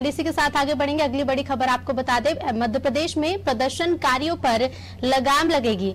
इसी के साथ आगे बढ़ेंगे। अगली बड़ी खबर आपको बता दें, मध्य प्रदेश में प्रदर्शनकारियों पर लगाम लगेगी।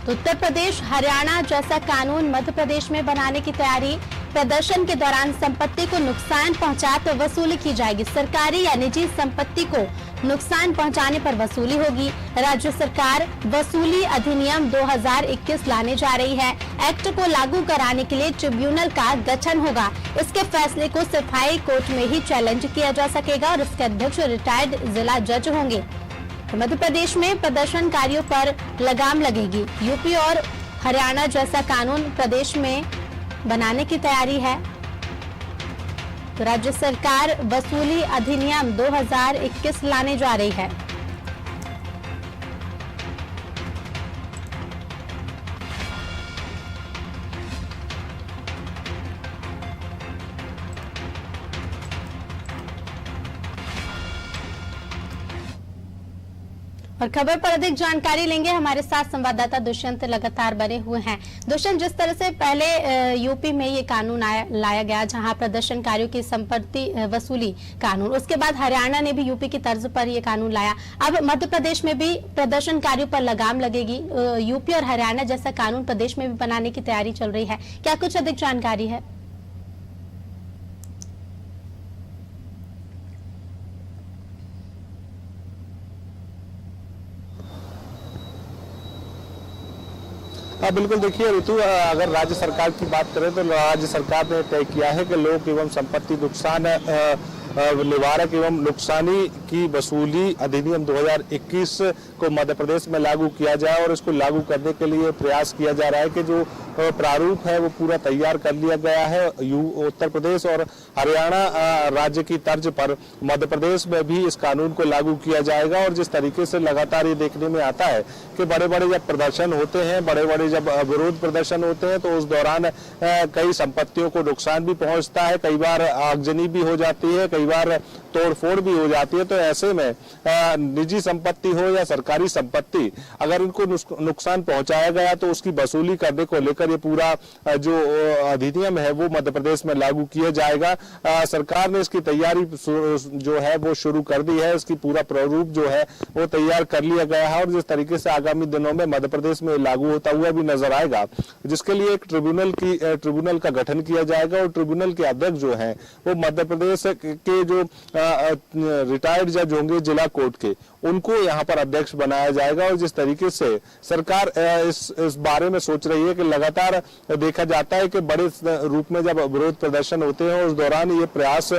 तो उत्तर प्रदेश हरियाणा जैसा कानून मध्य प्रदेश में बनाने की तैयारी। प्रदर्शन के दौरान संपत्ति को नुकसान पहुंचा तो वसूली की जाएगी। सरकारी या निजी संपत्ति को नुकसान पहुंचाने पर वसूली होगी। राज्य सरकार वसूली अधिनियम 2021 लाने जा रही है। एक्ट को लागू कराने के लिए ट्रिब्यूनल का गठन होगा। इसके फैसले को सफाई कोर्ट में ही चैलेंज किया जा सकेगा और इसके अध्यक्ष रिटायर्ड जिला जज होंगे। तो मध्य प्रदेश में प्रदर्शनकारियों पर लगाम लगेगी। यूपी और हरियाणा जैसा कानून प्रदेश में बनाने की तैयारी है। तो राज्य सरकार वसूली अधिनियम 2021 लाने जा रही है। और खबर पर अधिक जानकारी लेंगे, हमारे साथ संवाददाता दुष्यंत लगातार बने हुए हैं। दुष्यंत, जिस तरह से पहले यूपी में ये कानून लाया गया जहां प्रदर्शनकारियों की संपत्ति वसूली कानून, उसके बाद हरियाणा ने भी यूपी की तर्ज पर ये कानून लाया। अब मध्य प्रदेश में भी प्रदर्शनकारियों पर लगाम लगेगी। यूपी और हरियाणा जैसा कानून प्रदेश में भी बनाने की तैयारी चल रही है, क्या कुछ अधिक जानकारी है? हाँ बिल्कुल, देखिए ऋतु, अगर राज्य सरकार की बात करें तो राज्य सरकार ने तय किया है कि लोक एवं संपत्ति नुकसान निवारक एवं नुकसानी की वसूली अधिनियम 2021 को मध्य प्रदेश में लागू किया जाए और इसको लागू करने के लिए प्रयास किया जा रहा है कि जो प्रारूप है वो पूरा तैयार कर लिया गया है। उत्तर प्रदेश और हरियाणा राज्य की तर्ज पर मध्य प्रदेश में भी इस कानून को लागू किया जाएगा। और जिस तरीके से लगातार ये देखने में आता है कि बड़े बड़े जब प्रदर्शन होते हैं, बड़े बड़े जब विरोध प्रदर्शन होते हैं तो उस दौरान कई संपत्तियों को नुकसान भी पहुंचता है, कई बार आगजनी भी हो जाती है, कई बार तोड़फोड़ भी हो जाती है। तो ऐसे में निजी संपत्ति हो या सरकारी संपत्ति, अगर इनको नुकसान पहुंचाया गया तो उसकी वसूली करने को लेकर ये पूरा जो अधिनियम है वो मध्य प्रदेश में लागू किया जाएगा। सरकार ने इसकी तैयारी जो है वो शुरू कर दी है, इसकी पूरा प्रारूप जो है वो तैयार कर लिया गया है और जिस तरीके से आगामी दिनों में मध्य प्रदेश में लागू होता हुआ भी नजर आएगा, जिसके लिए एक ट्रिब्यूनल का गठन किया जाएगा और ट्रिब्यूनल के अध्यक्ष जो है वो मध्य प्रदेश के जो रिटायर्ड जज होंगे जिला कोर्ट के, उनको यहाँ पर अध्यक्ष बनाया जाएगा। और जिस तरीके से सरकार इस बारे में सोच रही है कि लगातार देखा जाता है कि बड़े रूप में जब विरोध प्रदर्शन होते हैं उस दौरान ये प्रयास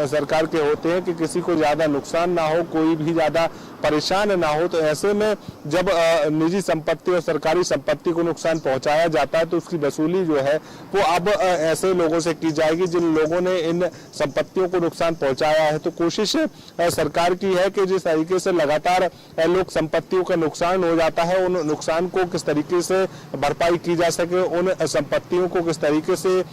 सरकार के होते हैं कि किसी को ज्यादा नुकसान ना हो, कोई भी ज्यादा परेशान ना हो। तो ऐसे में जब निजी संपत्ति और सरकारी संपत्ति को नुकसान पहुंचाया जाता है तो उसकी वसूली जो है वो अब ऐसे लोगों से की जाएगी जिन लोगों ने इन संपत्तियों को नुकसान पहुंचाया है। तो कोशिश सरकार की है कि जिस तरीके से लगातार लोग संपत्तियों का नुकसान हो जाता है, उन नुकसान को किस तरीके से भरपाई की जा सके, उन संपत्तियों को किस तरीके से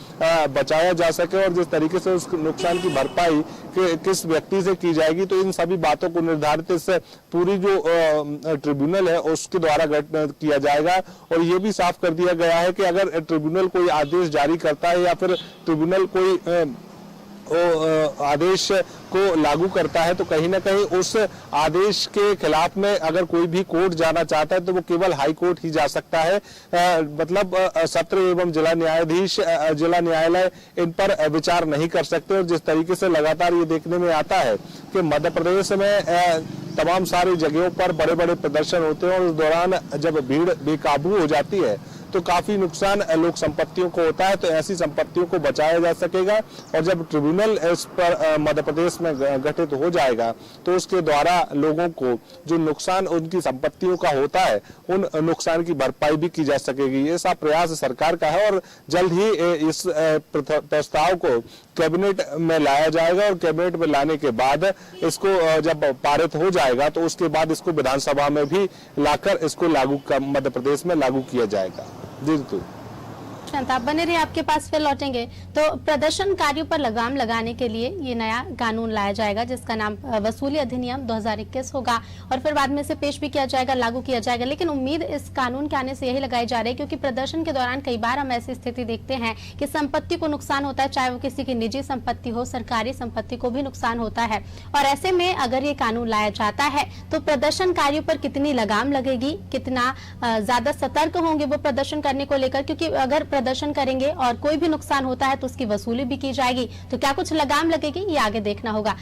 बचाया जा सके और जिस तरीके से उस नुकसान की भरपाई किस व्यक्ति से की जाएगी। तो इन सभी बातों को निर्धारित इस पूरी जो ट्रिब्यूनल है उसके द्वारा किया जाएगा। और ये भी साफ कर दिया गया है कि अगर ट्रिब्यूनल कोई आदेश जारी करता है या फिर ट्रिब्यूनल कोई आदेश को लागू करता है तो कहीं ना कहीं उस आदेश के खिलाफ में अगर कोई भी कोर्ट जाना चाहता है तो वो केवल हाई कोर्ट ही जा सकता है। मतलब सत्र एवं जिला न्यायाधीश, जिला न्यायालय इन पर विचार नहीं कर सकते। और जिस तरीके से लगातार ये देखने में आता है कि मध्य प्रदेश में तमाम सारी जगहों पर बड़े बड़े प्रदर्शन होते हैं और उस दौरान जब भीड़ बेकाबू हो जाती है तो काफी नुकसान लोक संपत्तियों को होता है। तो ऐसी संपत्तियों को बचाया जा सकेगा और जब ट्रिब्यूनल इस पर मध्य प्रदेश में गठित हो जाएगा तो उसके द्वारा लोगों को जो नुकसान उनकी संपत्तियों का होता है उन नुकसान की भरपाई भी की जा सकेगी। ये सब प्रयास सरकार का है और जल्द ही इस प्रस्ताव को कैबिनेट में लाया जाएगा और कैबिनेट में लाने के बाद इसको जब पारित हो जाएगा तो उसके बाद इसको विधानसभा में भी लाकर इसको मध्य प्रदेश में लागू किया जाएगा। जी ऋतु। दुष्यंत, आप बने रहिए, आपके पास फिर लौटेंगे। तो प्रदर्शनकारियों पर लगाम लगाने के लिए ये नया कानून लाया जाएगा जिसका नाम वसूली अधिनियम 2021 होगा और फिर बाद में इसे पेश भी किया जाएगा, लागू किया जाएगा। लेकिन उम्मीद इस कानून के आने से यही लगाई जा रही है क्योंकि प्रदर्शन के दौरान कई बार हम ऐसी स्थिति देखते हैं कि संपत्ति को नुकसान होता है, चाहे वो किसी की निजी संपत्ति हो, सरकारी संपत्ति को भी नुकसान होता है। और ऐसे में अगर ये कानून लाया जाता है तो प्रदर्शनकारियों पर कितनी लगाम लगेगी, कितना ज्यादा सतर्क होंगे वो प्रदर्शन करने को लेकर, क्योंकि अगर प्रदर्शन करेंगे और कोई भी नुकसान होता है तो उसकी वसूली भी की जाएगी। तो क्या कुछ लगाम लगेगी, ये आगे देखना होगा।